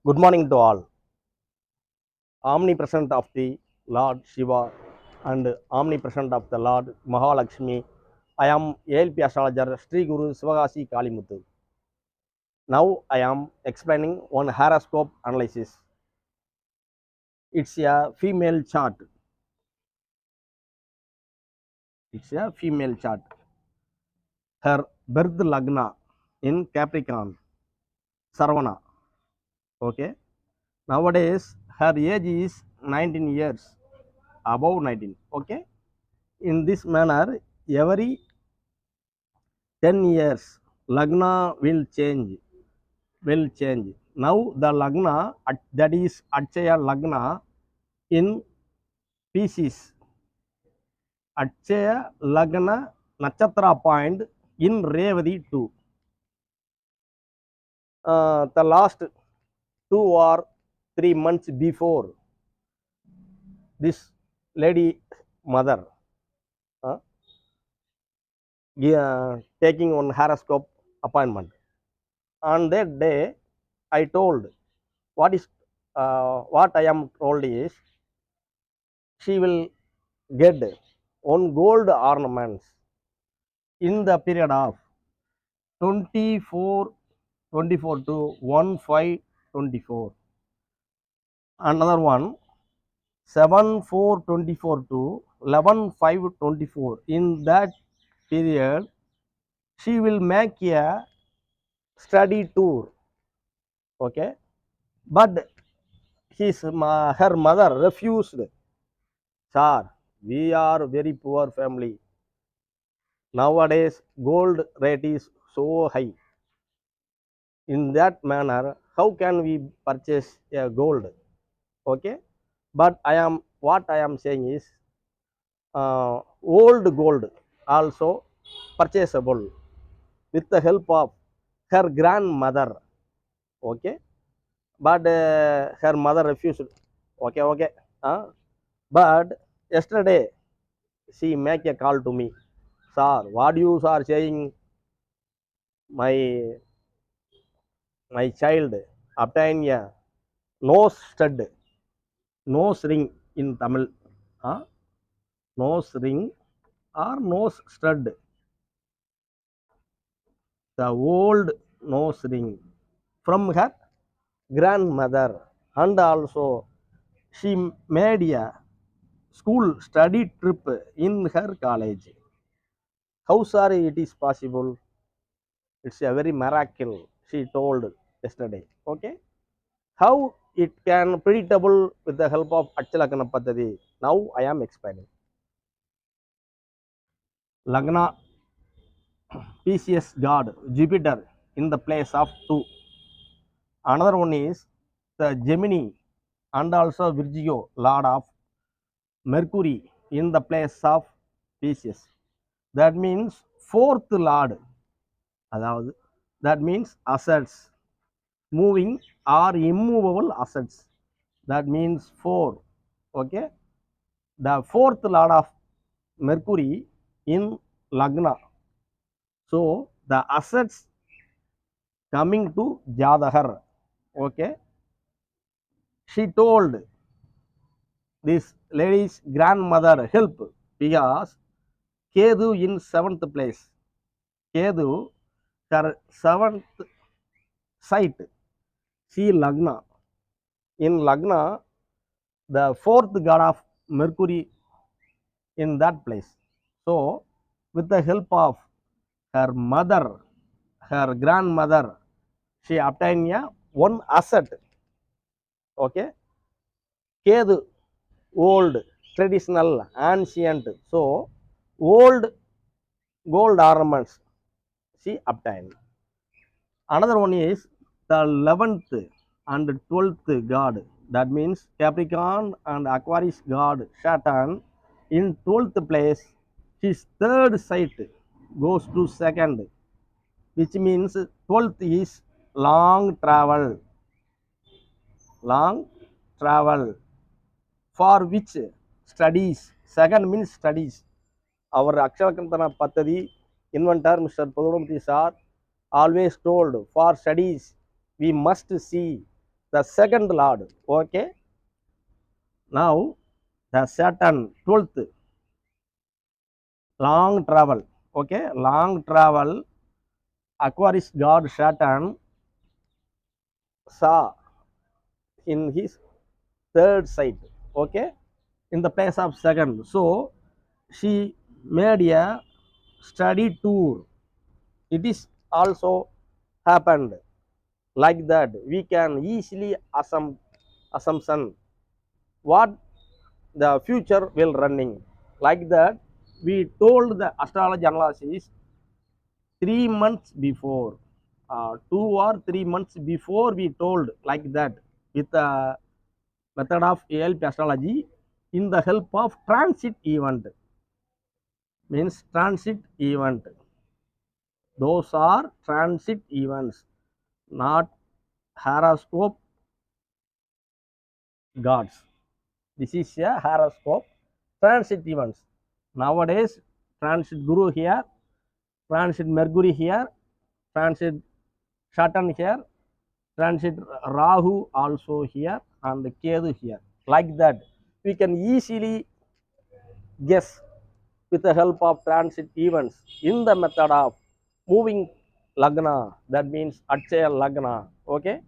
Good morning to all. Omnipresent of the Lord Shiva and omnipresent of the Lord Mahalakshmi. I am ALP astrologer Sri Guru Sivagasi Kalimuthu. Now I am explaining one horoscope analysis. It's a female chart. It's a female chart. Her birth lagna in Capricorn, Saravana. Okay. Nowadays her age is 19 years, above 19. Okay. In this manner, every 10 years lagna will change. Now the lagna that is Achaya lagna in Pisces. Achaya lagna nakshatra point in Revati 2. The last 2 or 3 months before, this lady mother uh, taking one horoscope appointment. On that day, I told what I am told is she will get one gold ornaments in the period of 24 to 1524. Another one 7/4/24 to 11/5/24. In that period, she will make a study tour. Okay, but her mother refused. Sir, we are very poor family. Nowadays, gold rate is so high. In that manner, how can we purchase a gold? Okay, but what I am saying is old gold also purchasable with the help of her grandmother. Okay, but her mother refused. Okay. But yesterday she make a call to me. Sir, what you are saying, my child obtain a nose stud, nose ring in Tamil. Huh? Nose ring or nose stud, the old nose ring from her grandmother, and also she made a school study trip in her college. How sorry it is possible? It's a very miracle, she told yesterday. Okay, how it can predictable with the help of Achalakana Paddhati. Now I am explaining. Lagna Pisces god Jupiter in the place of 2. Another one is the Gemini and also Virgo lord of Mercury in the place of Pisces. That means fourth lord. That means assets, moving or immovable assets. That means 4. Okay, the fourth lord of Mercury in Lagna. So the assets coming to Jadahar. Okay, she told this lady's grandmother help because Kedu in 7th place. Kedu, her 7th site, see Lagna. In Lagna, the 4th god of Mercury in that place. So, with the help of her mother, her grandmother, she obtained a one asset. Okay, Kedu, old, traditional, ancient. So, old gold ornaments she obtained. Another one is the 11th and 12th god. That means Capricorn and Aquarius god Saturn in 12th place. His third site goes to second, which means 12th is long travel. Long travel for which studies. Second means studies. Our Aksharakantana Pathadi inventor Mr. Padurumti sir always told for studies we must see the second lord. Okay. Now the Saturn 12th, long travel. Okay, long travel. Aquarius god Saturn saw in his third sight. Okay, in the place of second. So she made a study tour. It is also happened like that. We can easily assumption what the future will running like that. We told the astrology analysis 3 months before, 2 or 3 months before we told like that with the method of ALP astrology in the help of transit event. Means transit event, those are transit events, not horoscope gods. This is a horoscope transit events. Nowadays transit Guru here, transit Mercury here, transit Saturn here, transit Rahu also here, and Ketu here. Like that we can easily guess with the help of transit events in the method of moving lagna, that means Akshaya lagna. Okay,